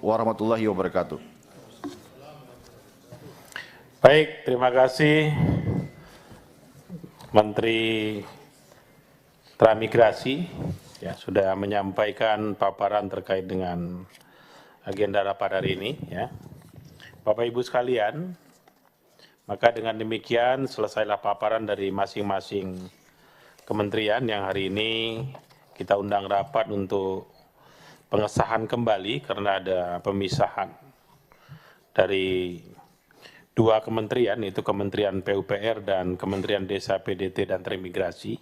warahmatullahi wabarakatuh. Baik, terima kasih Menteri Transmigrasi ya sudah menyampaikan paparan terkait dengan agenda rapat hari ini ya. Bapak Ibu sekalian, maka dengan demikian selesailah paparan dari masing-masing kementerian yang hari ini kita undang rapat untuk pengesahan kembali karena ada pemisahan dari dua kementerian, yaitu Kementerian PUPR dan Kementerian Desa, PDT, dan Transmigrasi.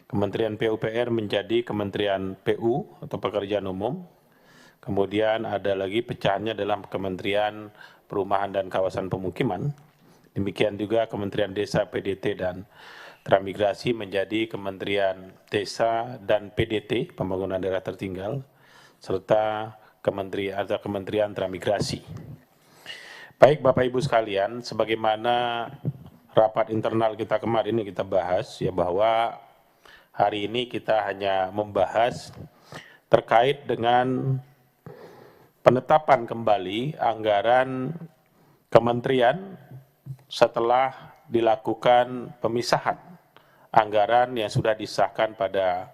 Kementerian PUPR menjadi Kementerian PU atau Pekerjaan Umum. Kemudian ada lagi pecahannya dalam Kementerian Perumahan dan Kawasan Pemukiman. Demikian juga Kementerian Desa, PDT, dan Transmigrasi menjadi Kementerian Desa dan PDT, Pembangunan Daerah Tertinggal, serta Kementerian Transmigrasi. Baik Bapak Ibu sekalian, sebagaimana rapat internal kita kemarin ini kita bahas ya bahwa hari ini kita hanya membahas terkait dengan penetapan kembali anggaran kementerian setelah dilakukan pemisahan anggaran yang sudah disahkan pada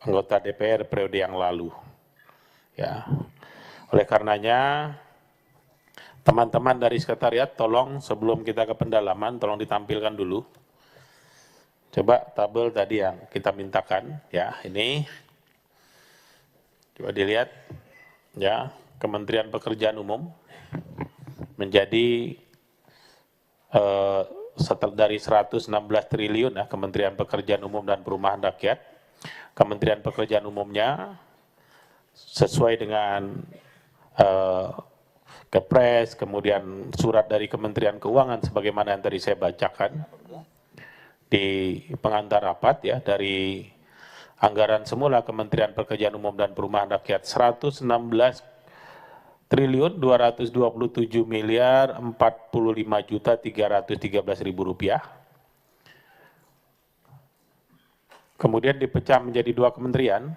anggota DPR periode yang lalu. Ya. Oleh karenanya teman-teman dari sekretariat, tolong sebelum kita ke pendalaman, tolong ditampilkan dulu. Coba tabel tadi yang kita mintakan, ya ini. Coba dilihat, ya Kementerian Pekerjaan Umum menjadi dari 116 triliun, ya Kementerian Pekerjaan Umum dan Perumahan Rakyat. Kementerian Pekerjaan Umumnya sesuai dengan Kepres, kemudian surat dari Kementerian Keuangan sebagaimana yang tadi saya bacakan di pengantar rapat ya, dari anggaran semula Kementerian Pekerjaan Umum dan Perumahan Rakyat 116 triliun 227 miliar 45 juta 313 ribu rupiah. Kemudian dipecah menjadi dua kementerian.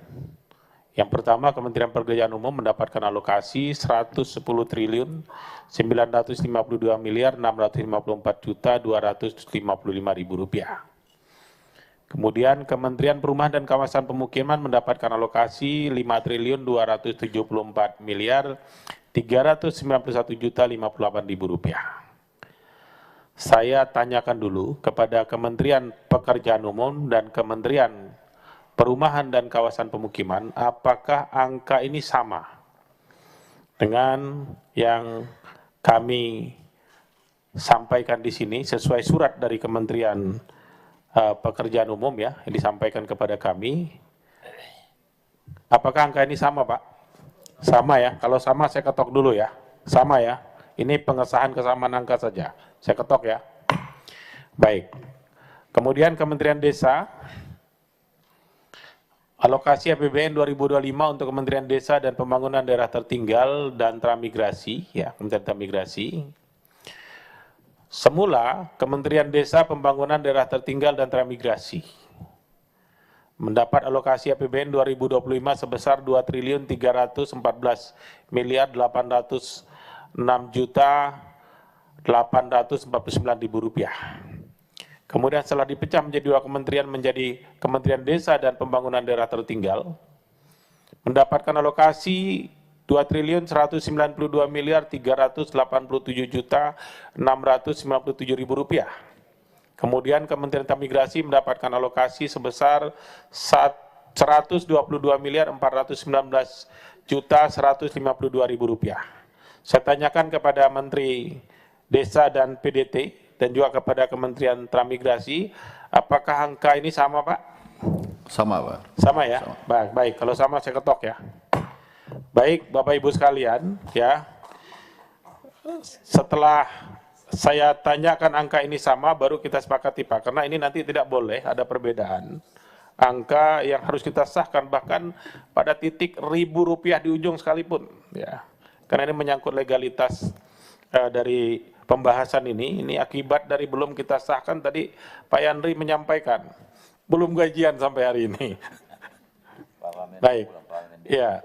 Yang pertama, Kementerian Pekerjaan Umum mendapatkan alokasi 110 triliun 952 miliar 654 juta 255 ribu rupiah. Kemudian Kementerian Perumahan dan Kawasan Pemukiman mendapatkan alokasi 5 triliun 274 miliar 391 juta 58 ribu rupiah. Saya tanyakan dulu kepada Kementerian Pekerjaan Umum dan Kementerian Perumahan dan Kawasan Pemukiman, apakah angka ini sama dengan yang kami sampaikan di sini sesuai surat dari Kementerian Pekerjaan Umum ya, yang disampaikan kepada kami. Apakah angka ini sama, Pak? Sama ya, kalau sama saya ketok dulu ya, sama ya. Ini pengesahan kesamaan angka saja, saya ketok ya. Baik, kemudian Kementerian Desa, alokasi APBN 2025 untuk Kementerian Desa dan Pembangunan Daerah Tertinggal dan Transmigrasi, ya Kementerian Transmigrasi. Semula Kementerian Desa, Pembangunan Daerah Tertinggal dan Transmigrasi mendapat alokasi APBN 2025 sebesar 2 triliun 314 miliar 806 juta 849 ribu rupiah. Kemudian setelah dipecah menjadi dua kementerian menjadi Kementerian Desa dan Pembangunan Daerah Tertinggal, mendapatkan alokasi 2 triliun 192 miliar 387 juta 697 ribu rupiah. Kemudian Kementerian Transmigrasi mendapatkan alokasi sebesar 122 miliar 419 juta 152 ribu rupiah. Saya tanyakan kepada Menteri Desa dan PDT dan juga kepada Kementerian Transmigrasi, apakah angka ini sama, Pak? Sama, Pak. Sama ya? Sama. Baik, kalau sama saya ketok ya. Baik, Bapak Ibu sekalian, ya. Setelah saya tanyakan angka ini sama, baru kita sepakati, Pak, karena ini nanti tidak boleh ada perbedaan. Angka yang harus kita sahkan bahkan pada titik ribu rupiah di ujung sekalipun, ya. Karena ini menyangkut legalitas dari pembahasan ini akibat dari belum kita sahkan tadi Pak Yandri menyampaikan belum gajian sampai hari ini. Baik, ya.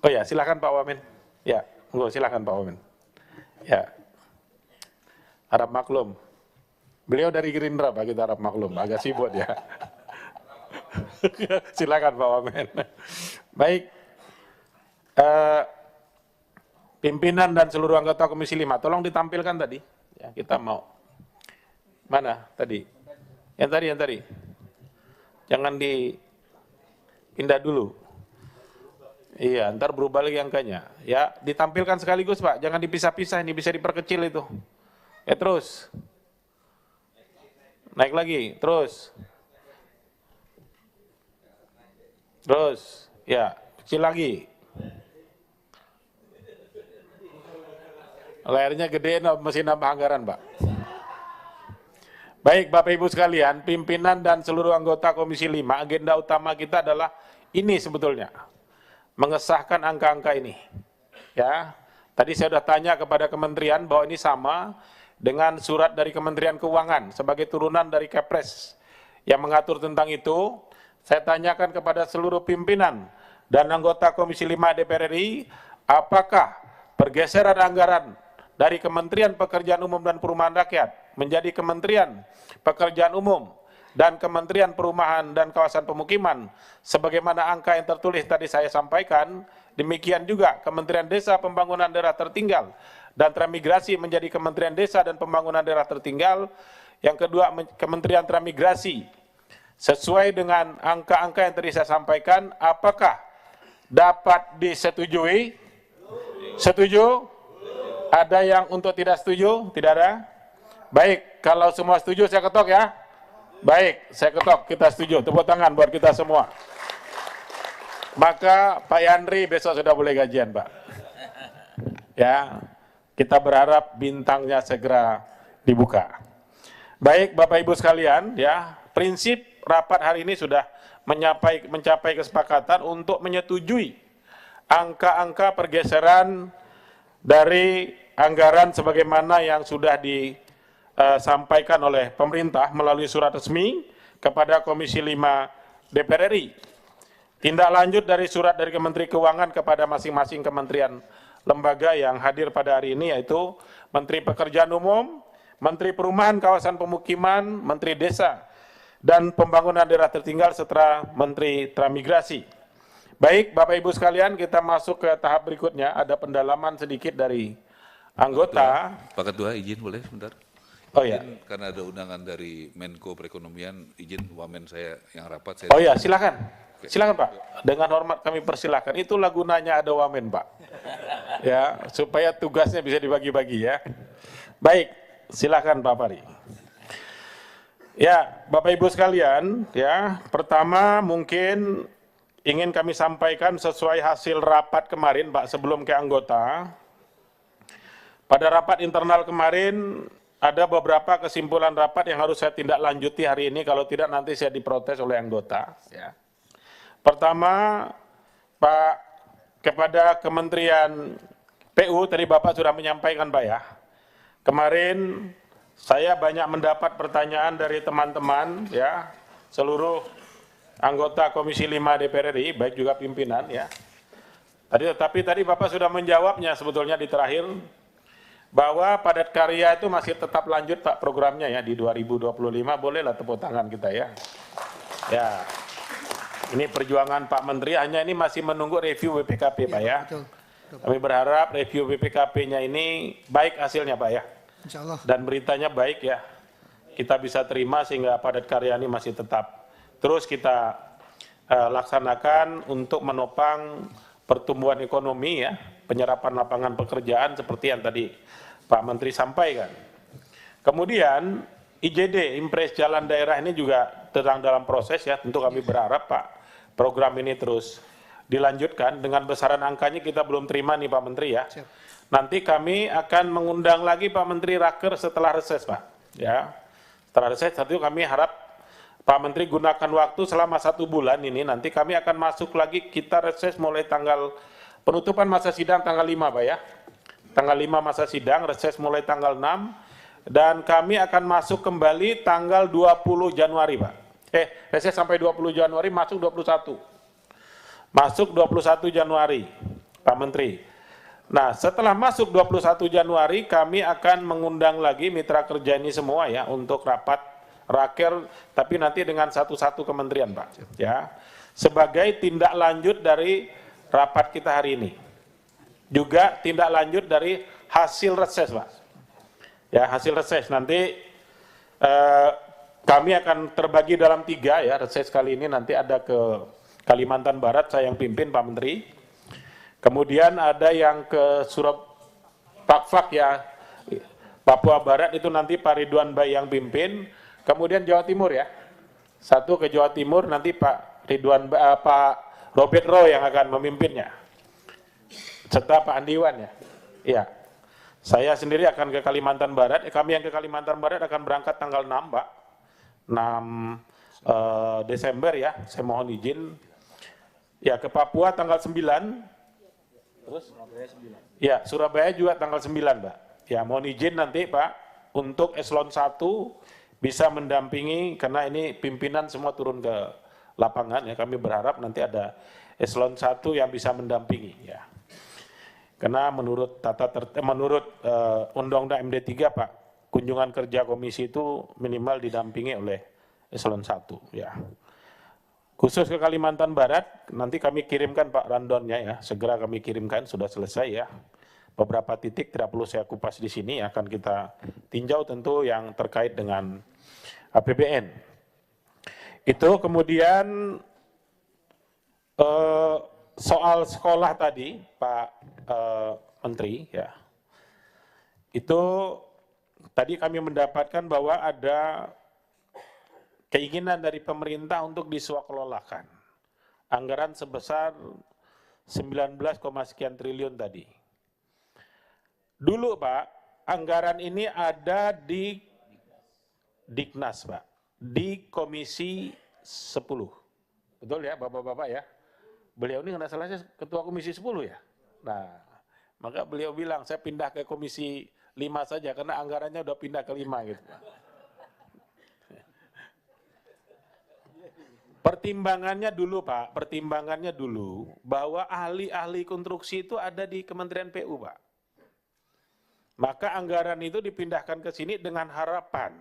Oh ya, silakan Pak Wamen. Ya, silakan Pak Wamen. Ya, harap maklum. Beliau dari Gerindra, Pak, kita harap maklum. Agak sibuk ya. Silakan Pak Wamen. Baik. Pimpinan dan seluruh anggota Komisi 5, tolong ditampilkan tadi. Ya, kita mau. Mana tadi? Yang tadi. Jangan dipindah dulu. Iya, ntar berubah lagi angkanya. Ya, ditampilkan sekaligus Pak, jangan dipisah-pisah, ini bisa diperkecil itu. Ya terus. Naik lagi, terus. Ya, kecil lagi. Layarnya gede, mesti nambah anggaran Pak. Baik Bapak Ibu sekalian, pimpinan dan seluruh anggota Komisi 5, agenda utama kita adalah ini sebetulnya. Mengesahkan angka-angka ini. Ya, tadi saya sudah tanya kepada kementerian bahwa ini sama dengan surat dari Kementerian Keuangan sebagai turunan dari Kepres yang mengatur tentang itu. Saya tanyakan kepada seluruh pimpinan dan anggota Komisi 5 DPR RI, apakah pergeseran anggaran dari Kementerian Pekerjaan Umum dan Perumahan Rakyat menjadi Kementerian Pekerjaan Umum dan Kementerian Perumahan dan Kawasan Pemukiman sebagaimana angka yang tertulis tadi saya sampaikan, demikian juga Kementerian Desa Pembangunan Daerah Tertinggal dan Transmigrasi menjadi Kementerian Desa dan Pembangunan Daerah Tertinggal. Yang kedua, Kementerian Transmigrasi sesuai dengan angka-angka yang tadi saya sampaikan, apakah dapat disetujui? Setuju? Ada yang untuk tidak setuju? Tidak ada? Baik, kalau semua setuju saya ketok ya. Baik, saya ketok, kita setuju. Tepuk tangan buat kita semua. Maka Pak Yandri besok sudah boleh gajian, Pak. Ya, kita berharap bintangnya segera dibuka. Baik, Bapak Ibu sekalian, ya, prinsip rapat hari ini sudah mencapai kesepakatan untuk menyetujui angka-angka pergeseran dari anggaran sebagaimana yang sudah disampaikan oleh pemerintah melalui surat resmi kepada Komisi 5 DPR RI. Tindak lanjut dari surat dari Kementerian Keuangan kepada masing-masing kementerian lembaga yang hadir pada hari ini, yaitu Menteri Pekerjaan Umum, Menteri Perumahan Kawasan Pemukiman, Menteri Desa dan Pembangunan Daerah Tertinggal serta Menteri Transmigrasi. Baik, Bapak Ibu sekalian, kita masuk ke tahap berikutnya. Ada pendalaman sedikit dari anggota. Pak Ketua, izin boleh sebentar? Oh ya. Karena ada undangan dari Menko Perekonomian, izin wamen saya yang rapat. Oh ya, silakan. Silakan Pak. Dengan hormat kami persilahkan. Itulah gunanya ada wamen Pak. Ya, supaya tugasnya bisa dibagi-bagi ya. Baik, silakan Pak Pari. Ya, Bapak Ibu sekalian, ya, pertama mungkin ingin kami sampaikan sesuai hasil rapat kemarin, Pak, sebelum ke anggota. Pada rapat internal kemarin, ada beberapa kesimpulan rapat yang harus saya tindak lanjuti hari ini, kalau tidak nanti saya diprotes oleh anggota. Ya. Pertama, Pak, kepada Kementerian PU, tadi Bapak sudah menyampaikan, Pak ya. Kemarin saya banyak mendapat pertanyaan dari teman-teman, ya, seluruh anggota Komisi 5 DPR RI, baik juga pimpinan ya. Tapi tadi Bapak sudah menjawabnya sebetulnya di terakhir, bahwa padat karya itu masih tetap lanjut Pak programnya ya di 2025, bolehlah tepuk tangan kita ya. Ya, ini perjuangan Pak Menteri, hanya ini masih menunggu review BPKP Pak ya. Kami berharap review BPKP-nya ini baik hasilnya Pak ya. Insya Allah. Dan beritanya baik ya, kita bisa terima sehingga padat karya ini masih tetap. Terus kita laksanakan untuk menopang pertumbuhan ekonomi ya, penyerapan lapangan pekerjaan seperti yang tadi Pak Menteri sampaikan. Kemudian IJD, Impres Jalan Daerah ini juga sedang dalam proses ya, tentu kami berharap Pak program ini terus dilanjutkan. Dengan besaran angkanya kita belum terima nih Pak Menteri ya. Siap. Nanti kami akan mengundang lagi Pak Menteri Raker setelah reses Pak. Ya, setelah reses tentu kami harap Pak Menteri gunakan waktu selama 1 bulan ini, nanti kami akan masuk lagi, kita reses mulai tanggal, penutupan masa sidang tanggal 5 Pak ya. Tanggal 5 masa sidang, reses mulai tanggal 6, dan kami akan masuk kembali tanggal 20 Januari Pak. Reses sampai 20 Januari, masuk 21. Masuk 21 Januari. Pak Menteri. Nah, setelah masuk 21 Januari, kami akan mengundang lagi mitra kerja ini semua ya, untuk rapat raker, tapi nanti dengan satu-satu kementerian, Pak. Ya, sebagai tindak lanjut dari rapat kita hari ini. Juga tindak lanjut dari hasil reses, Pak. Ya, hasil reses nanti kami akan terbagi dalam 3 ya, reses kali ini nanti ada ke Kalimantan Barat, saya yang pimpin Pak Menteri. Kemudian ada yang ke Pakfak ya, Papua Barat itu nanti Pak Ridwan Bayi yang pimpin. Kemudian Jawa Timur ya, satu ke Jawa Timur nanti Pak Robert Roy yang akan memimpinnya. Serta Pak Andiwan ya. Iya. Saya sendiri akan ke Kalimantan Barat. Kami yang ke Kalimantan Barat akan berangkat tanggal 6, Pak. 6 Desember ya. Saya mohon izin. Ya, ke Papua tanggal 9. Terus? Ya, Surabaya juga tanggal 9, Pak. Ya, mohon izin nanti, Pak, untuk eselon 1 bisa mendampingi, karena ini pimpinan semua turun ke lapangan ya. Kami berharap nanti ada eselon 1 yang bisa mendampingi ya. Karena menurut Undang-Undang MD 3, Pak, kunjungan kerja komisi itu minimal didampingi oleh eselon 1 ya. Khusus ke Kalimantan Barat, nanti kami kirimkan Pak randonnya ya, segera kami kirimkan, sudah selesai ya. Beberapa titik tidak perlu saya kupas di sini, akan kita tinjau tentu yang terkait dengan APBN. Itu kemudian soal sekolah tadi, Pak Menteri, ya, itu tadi kami mendapatkan bahwa ada keinginan dari pemerintah untuk diswakelolakan anggaran sebesar 19, sekian triliun tadi. Dulu Pak, anggaran ini ada di Diknas Pak, di Komisi 10. Betul ya Bapak-Bapak ya? Beliau ini nggak salah ketua Komisi 10 ya? Nah, maka beliau bilang saya pindah ke Komisi 5 saja karena anggarannya udah pindah ke 5 gitu. Pertimbangannya dulu Pak, pertimbangannya dulu bahwa ahli-ahli konstruksi itu ada di Kementerian PU Pak. Maka anggaran itu dipindahkan ke sini dengan harapan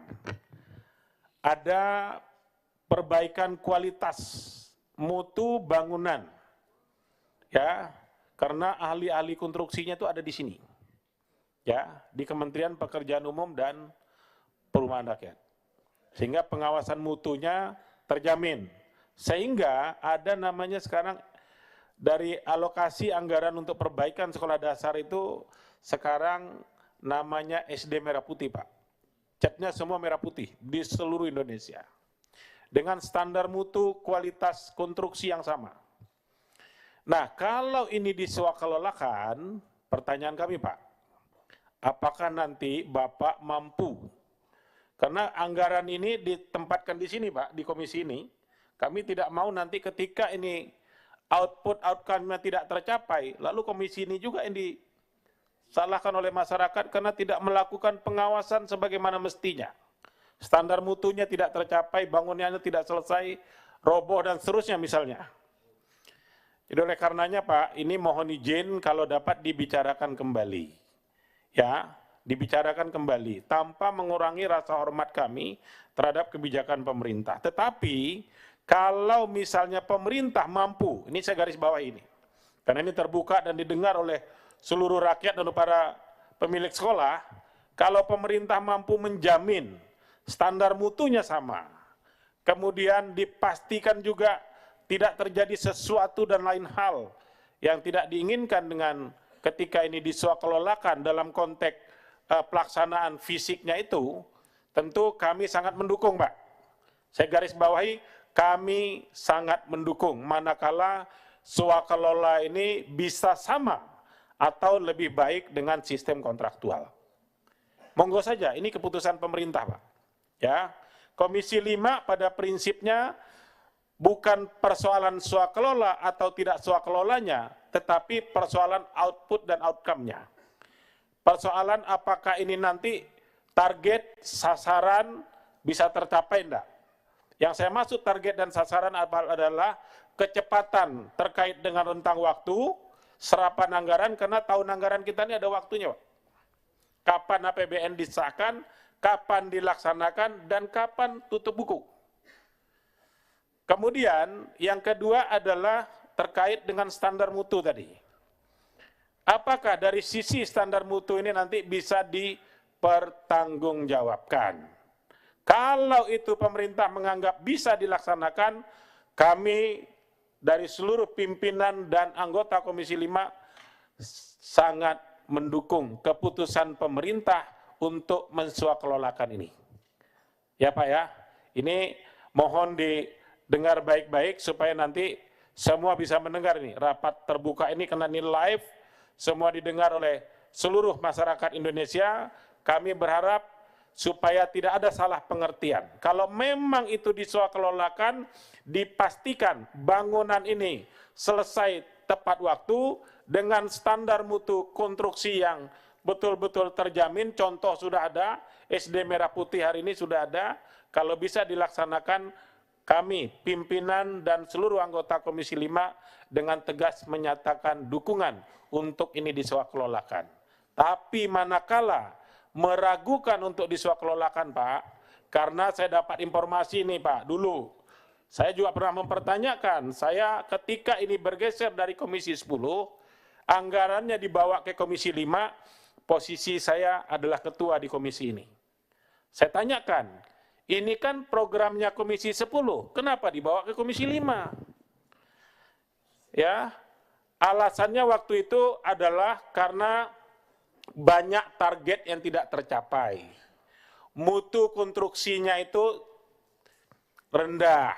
ada perbaikan kualitas mutu bangunan. Ya, karena ahli-ahli konstruksinya itu ada di sini. Ya, di Kementerian Pekerjaan Umum dan Perumahan Rakyat. Sehingga pengawasan mutunya terjamin. Sehingga ada namanya sekarang dari alokasi anggaran untuk perbaikan sekolah dasar itu sekarang namanya SD Merah Putih, Pak. Catnya semua merah putih di seluruh Indonesia. Dengan standar mutu kualitas konstruksi yang sama. Nah, kalau ini diswakelolakan, pertanyaan kami Pak, apakah nanti Bapak mampu? Karena anggaran ini ditempatkan di sini Pak, di komisi ini, kami tidak mau nanti ketika ini outcome-nya tidak tercapai, lalu komisi ini juga yang disalahkan oleh masyarakat karena tidak melakukan pengawasan sebagaimana mestinya. Standar mutunya tidak tercapai, bangunannya tidak selesai, roboh dan seterusnya misalnya. Jadi oleh karenanya Pak, ini mohon izin kalau dapat dibicarakan kembali. Ya, dibicarakan kembali tanpa mengurangi rasa hormat kami terhadap kebijakan pemerintah. Tetapi kalau misalnya pemerintah mampu, ini saya garis bawah ini. Karena ini terbuka dan didengar oleh seluruh rakyat dan para pemilik sekolah, kalau pemerintah mampu menjamin standar mutunya sama, kemudian dipastikan juga tidak terjadi sesuatu dan lain hal yang tidak diinginkan dengan ketika ini diswakelolakan dalam konteks pelaksanaan fisiknya itu, tentu kami sangat mendukung Pak. Saya garis bawahi, kami sangat mendukung manakala swakelola ini bisa sama atau lebih baik dengan sistem kontraktual. Monggo saja, ini keputusan pemerintah Pak. Ya, Komisi 5 pada prinsipnya bukan persoalan swakelola atau tidak swakelolanya, tetapi persoalan output dan outcome-nya. Persoalan apakah ini nanti target, sasaran bisa tercapai enggak. Yang saya maksud target dan sasaran adalah kecepatan terkait dengan rentang waktu, serapan anggaran karena tahun anggaran kita ini ada waktunya, Pak. Kapan APBN disahkan, kapan dilaksanakan, dan kapan tutup buku. Kemudian yang kedua adalah terkait dengan standar mutu tadi. Apakah dari sisi standar mutu ini nanti bisa dipertanggungjawabkan? Kalau itu pemerintah menganggap bisa dilaksanakan, kami dari seluruh pimpinan dan anggota Komisi 5 sangat mendukung keputusan pemerintah untuk menswakelolakan ini. Ya Pak ya, ini mohon didengar baik-baik supaya nanti semua bisa mendengar ini. Rapat terbuka ini karena ini live, semua didengar oleh seluruh masyarakat Indonesia. Kami berharap supaya tidak ada salah pengertian. Kalau memang itu diswakelolakan, dipastikan bangunan ini selesai tepat waktu dengan standar mutu konstruksi yang betul-betul terjamin. Contoh sudah ada, SD Merah Putih hari ini sudah ada. Kalau bisa dilaksanakan, kami pimpinan dan seluruh anggota Komisi 5 dengan tegas menyatakan dukungan untuk ini diswakelolakan. Tapi manakala meragukan untuk diswakelolakan, Pak, karena saya dapat informasi ini, Pak, dulu saya juga pernah mempertanyakan, saya ketika ini bergeser dari Komisi 10, anggarannya dibawa ke Komisi 5, posisi saya adalah ketua di komisi ini. Saya tanyakan, ini kan programnya Komisi 10, kenapa dibawa ke Komisi 5? Ya, alasannya waktu itu adalah karena banyak target yang tidak tercapai. Mutu konstruksinya itu rendah.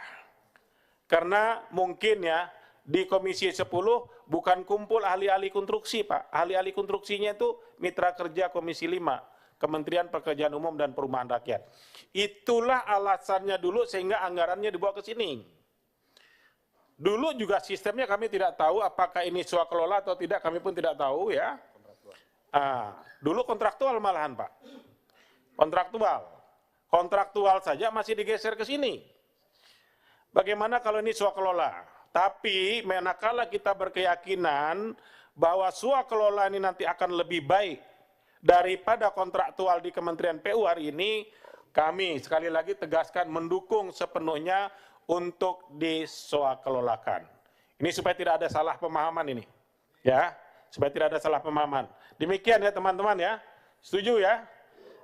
Karena mungkin ya, di Komisi 10 bukan kumpul ahli-ahli konstruksi, Pak. Ahli-ahli konstruksinya itu mitra kerja Komisi 5, Kementerian Pekerjaan Umum dan Perumahan Rakyat. Itulah alasannya dulu sehingga anggarannya dibawa ke sini. Dulu juga sistemnya kami tidak tahu apakah ini swakelola atau tidak, kami pun tidak tahu ya. Dulu kontraktual malahan, Pak. Kontraktual saja masih digeser ke sini. Bagaimana kalau ini swakelola? Tapi manakala kita berkeyakinan bahwa swakelola ini nanti akan lebih baik daripada kontraktual di Kementerian PU hari ini, kami sekali lagi tegaskan mendukung sepenuhnya untuk diswakelolakan. Ini supaya tidak ada salah pemahaman ini. Ya, supaya tidak ada salah pemahaman. Demikian ya teman-teman ya. Setuju ya?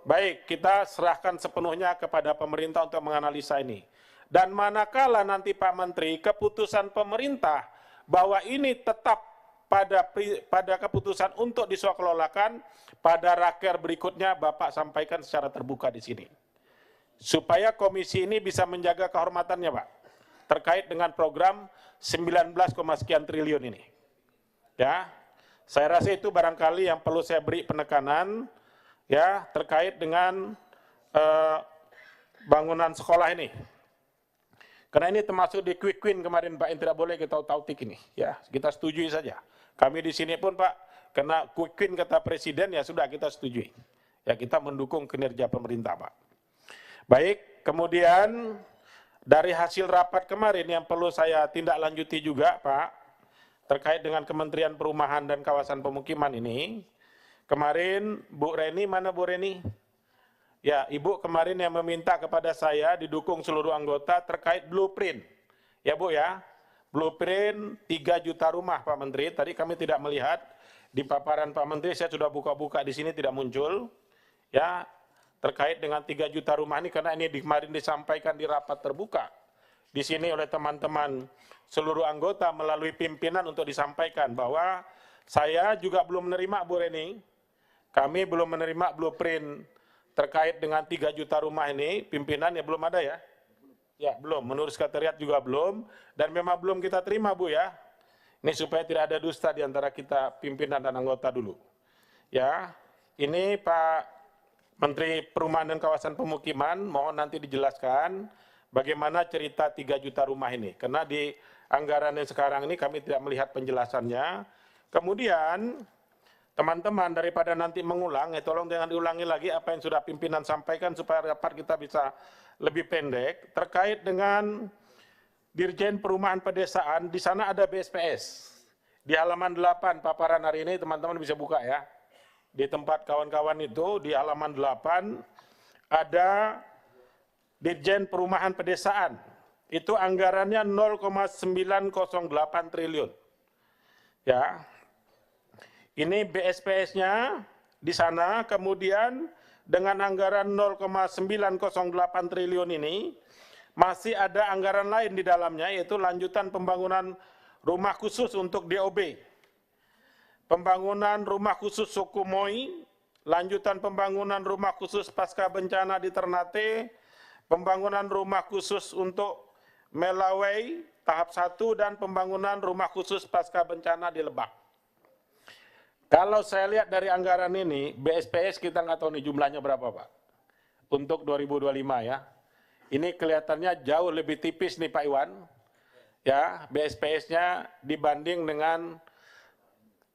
Baik, kita serahkan sepenuhnya kepada pemerintah untuk menganalisa ini. Dan manakala nanti Pak Menteri, keputusan pemerintah bahwa ini tetap pada keputusan untuk diswakelolakan, pada raker berikutnya Bapak sampaikan secara terbuka di sini. Supaya komisi ini bisa menjaga kehormatannya, Pak. Terkait dengan program 19, sekian triliun ini. Ya, saya rasa itu barangkali yang perlu saya beri penekanan, ya, terkait dengan bangunan sekolah ini. Karena ini termasuk di quick win kemarin Pak, yang tidak boleh kita tautik ini. Ya, kita setujui saja. Kami di sini pun Pak, kena quick win kata Presiden, ya sudah kita setujui. Ya, kita mendukung kinerja pemerintah Pak. Baik, kemudian dari hasil rapat kemarin yang perlu saya tindak lanjuti juga Pak, terkait dengan Kementerian Perumahan dan Kawasan Pemukiman ini. Kemarin Bu Reni, mana Bu Reni? Ya, Ibu kemarin yang meminta kepada saya didukung seluruh anggota terkait blueprint. Ya Bu ya, blueprint 3 juta rumah Pak Menteri. Tadi kami tidak melihat di paparan Pak Menteri, saya sudah buka-buka di sini tidak muncul. Ya, terkait dengan 3 juta rumah ini karena ini kemarin disampaikan di rapat terbuka. Di sini oleh teman-teman seluruh anggota melalui pimpinan untuk disampaikan bahwa saya juga belum menerima Bu Reni. Kami belum menerima blueprint terkait dengan 3 juta rumah ini, pimpinan ya belum ada ya? Ya belum, menurut sekretariat juga belum, dan memang belum kita terima Bu ya. Ini supaya tidak ada dusta di antara kita pimpinan dan anggota dulu. Ya, ini Pak Menteri Perumahan dan Kawasan Pemukiman, mohon nanti dijelaskan bagaimana cerita 3 juta rumah ini. Karena di anggaran yang sekarang ini kami tidak melihat penjelasannya. Kemudian teman-teman daripada nanti mengulang, tolong jangan diulangi lagi apa yang sudah pimpinan sampaikan supaya rapat kita bisa lebih pendek. Terkait dengan Dirjen Perumahan Pedesaan, di sana ada BSPS. Di halaman 8 paparan hari ini teman-teman bisa buka ya. Di tempat kawan-kawan itu di halaman 8 ada Ditjen Perumahan Pedesaan. Itu anggarannya 0,908 triliun. Ya. Ini BSPS-nya di sana, kemudian dengan anggaran 0,908 triliun ini masih ada anggaran lain di dalamnya, yaitu lanjutan pembangunan rumah khusus untuk DOB, pembangunan rumah khusus Sukumoi, lanjutan pembangunan rumah khusus pasca bencana di Ternate, pembangunan rumah khusus untuk Melawai tahap 1, dan pembangunan rumah khusus pasca bencana di Lebak. Kalau saya lihat dari anggaran ini, BSPS kita nggak tahu nih jumlahnya berapa Pak, untuk 2025 ya. Ini kelihatannya jauh lebih tipis nih Pak Iwan, ya BSPS-nya dibanding dengan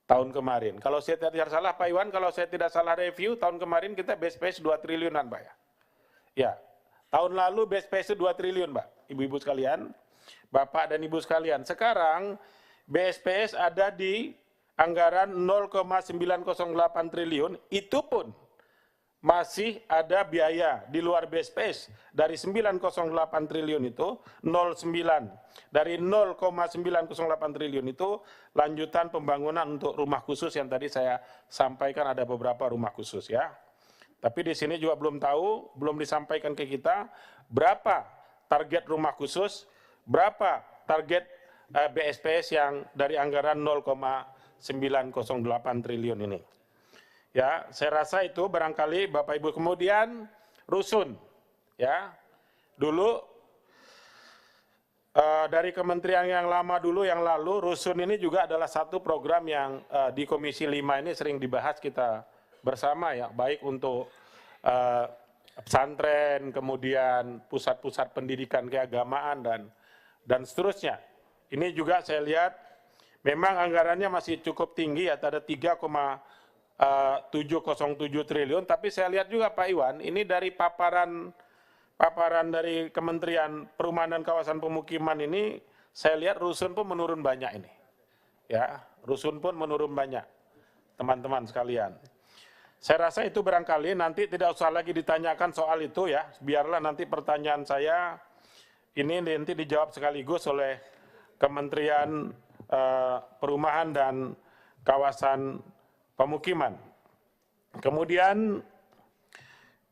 tahun kemarin. Kalau saya tidak salah Pak Iwan, kalau saya tidak salah review, tahun kemarin kita BSPS 2 triliunan Pak ya. Ya, tahun lalu BSPS 2 triliun Pak, Ibu-Ibu sekalian, Bapak dan Ibu sekalian. Sekarang BSPS ada di anggaran 0,908 triliun, itu pun masih ada biaya di luar BSPS dari 908 triliun itu 09 dari 0,908 triliun itu lanjutan pembangunan untuk rumah khusus yang tadi saya sampaikan, ada beberapa rumah khusus ya. Tapi di sini juga belum tahu, belum disampaikan ke kita berapa target rumah khusus, berapa target BSPS yang dari anggaran 0,908 triliun ini. Ya, saya rasa itu barangkali Bapak Ibu. Kemudian rusun, ya, dulu dari kementerian yang lama dulu yang lalu, rusun ini juga adalah satu program yang di Komisi 5 ini sering dibahas kita bersama ya, baik untuk pesantren, kemudian pusat-pusat pendidikan keagamaan dan seterusnya. Ini juga saya lihat memang anggarannya masih cukup tinggi ya, ada 3,707 triliun, tapi saya lihat juga Pak Iwan, ini dari paparan dari Kementerian Perumahan dan Kawasan Pemukiman ini, saya lihat rusun pun menurun banyak ini. Ya, rusun pun menurun banyak, teman-teman sekalian. Saya rasa itu barangkali nanti tidak usah lagi ditanyakan soal itu ya, biarlah nanti pertanyaan saya ini nanti dijawab sekaligus oleh Kementerian Perumahan dan Kawasan Pemukiman. Kemudian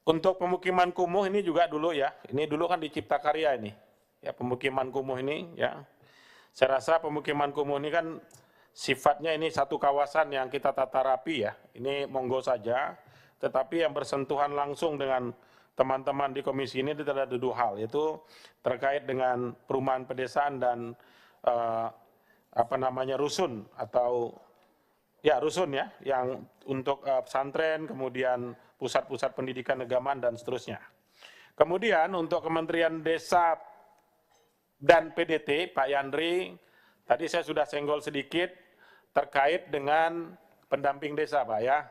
untuk pemukiman kumuh ini juga dulu ya, ini dulu kan di Cipta Karya ini, ya pemukiman kumuh ini ya. Saya rasa pemukiman kumuh ini kan sifatnya ini satu kawasan yang kita tata rapi ya, ini monggo saja. Tetapi yang bersentuhan langsung dengan teman-teman di komisi ini ada dua hal, yaitu terkait dengan perumahan pedesaan dan rusun atau ya rusun ya, yang untuk pesantren, kemudian pusat-pusat pendidikan keagamaan dan seterusnya. Kemudian untuk Kementerian Desa dan PDT, Pak Yandri, tadi saya sudah senggol sedikit terkait dengan pendamping desa Pak ya.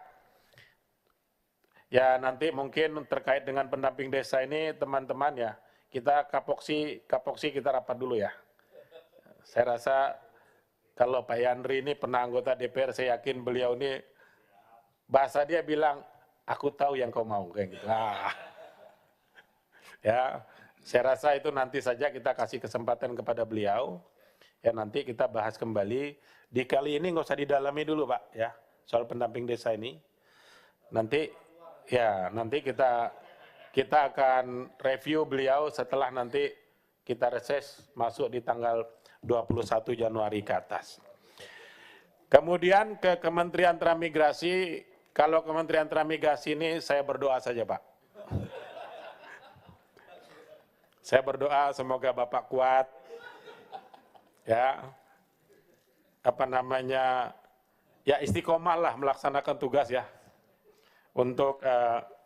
Ya nanti mungkin terkait dengan pendamping desa ini teman-teman ya, kita kapoksi kita rapat dulu ya. Saya rasa kalau Pak Yandri ini pernah anggota DPR, saya yakin beliau ini bahasa dia bilang, aku tahu yang kau mau, kayak gitu. Ya, saya rasa itu nanti saja kita kasih kesempatan kepada beliau. Ya nanti kita bahas kembali. Di kali ini nggak usah didalami dulu Pak, ya soal pendamping desa ini. Nanti kita akan review beliau setelah nanti kita reses masuk di tanggal 21 Januari ke atas. Kemudian ke Kementerian Transmigrasi, kalau Kementerian Transmigrasi ini saya berdoa saja Pak. Saya berdoa semoga Bapak kuat, ya, ya istiqomah lah melaksanakan tugas ya. Untuk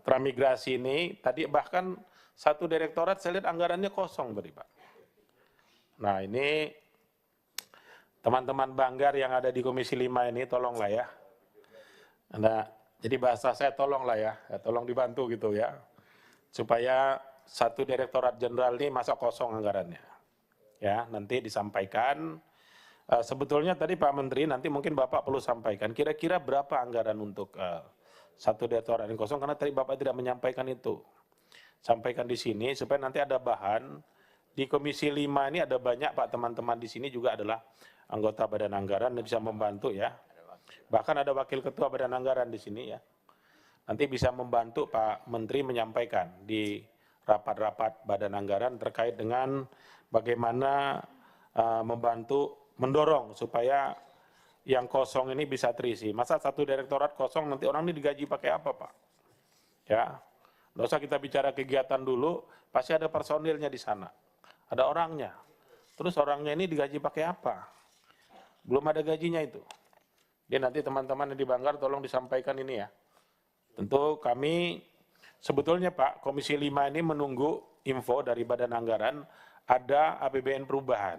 transmigrasi ini, tadi bahkan satu direktorat saya lihat anggarannya kosong tadi Pak. Nah ini teman-teman Banggar yang ada di Komisi 5 ini tolonglah ya. Jadi bahasa saya tolonglah ya, tolong dibantu gitu ya. Supaya satu direktorat jenderal ini masa kosong anggarannya. Ya, nanti disampaikan Sebetulnya tadi Pak Menteri, nanti mungkin Bapak perlu sampaikan, kira-kira berapa anggaran untuk satu direktorat yang kosong, karena tadi Bapak tidak menyampaikan itu. Sampaikan di sini, supaya nanti ada bahan. Di Komisi 5 ini ada banyak Pak teman-teman di sini juga adalah anggota Badan Anggaran dan bisa membantu ya. Bahkan ada Wakil Ketua Badan Anggaran di sini ya. Nanti bisa membantu Pak Menteri menyampaikan di rapat-rapat Badan Anggaran terkait dengan bagaimana membantu mendorong supaya yang kosong ini bisa terisi. Masa satu direktorat kosong nanti orang ini digaji pakai apa, Pak? Ya, nggak usah kita bicara kegiatan dulu, pasti ada personilnya di sana, ada orangnya. Terus orangnya ini digaji pakai apa? Belum ada gajinya itu. Jadi nanti teman-teman yang di Banggar tolong disampaikan ini ya. Tentu kami sebetulnya Pak, Komisi 5 ini menunggu info dari Badan Anggaran ada APBN perubahan.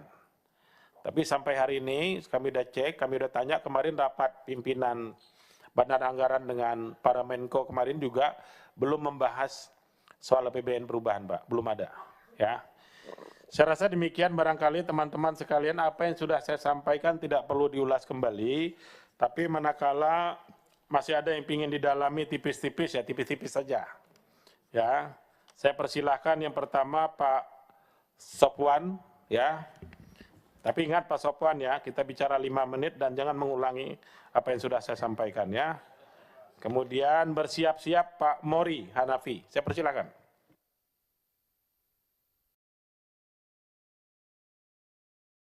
Tapi sampai hari ini kami udah cek, kami udah tanya kemarin rapat pimpinan Badan Anggaran dengan para Menko kemarin juga belum membahas soal APBN perubahan, Pak. Belum ada. Ya. Saya rasa demikian barangkali teman-teman sekalian apa yang sudah saya sampaikan tidak perlu diulas kembali, tapi manakala masih ada yang ingin didalami tipis-tipis ya tipis-tipis saja. Ya. Saya persilahkan yang pertama Pak Sopwan ya. Tapi ingat Pak Sopwan ya, kita bicara 5 menit dan jangan mengulangi apa yang sudah saya sampaikan ya. Kemudian bersiap-siap Pak Mori Hanafi. Saya persilakan.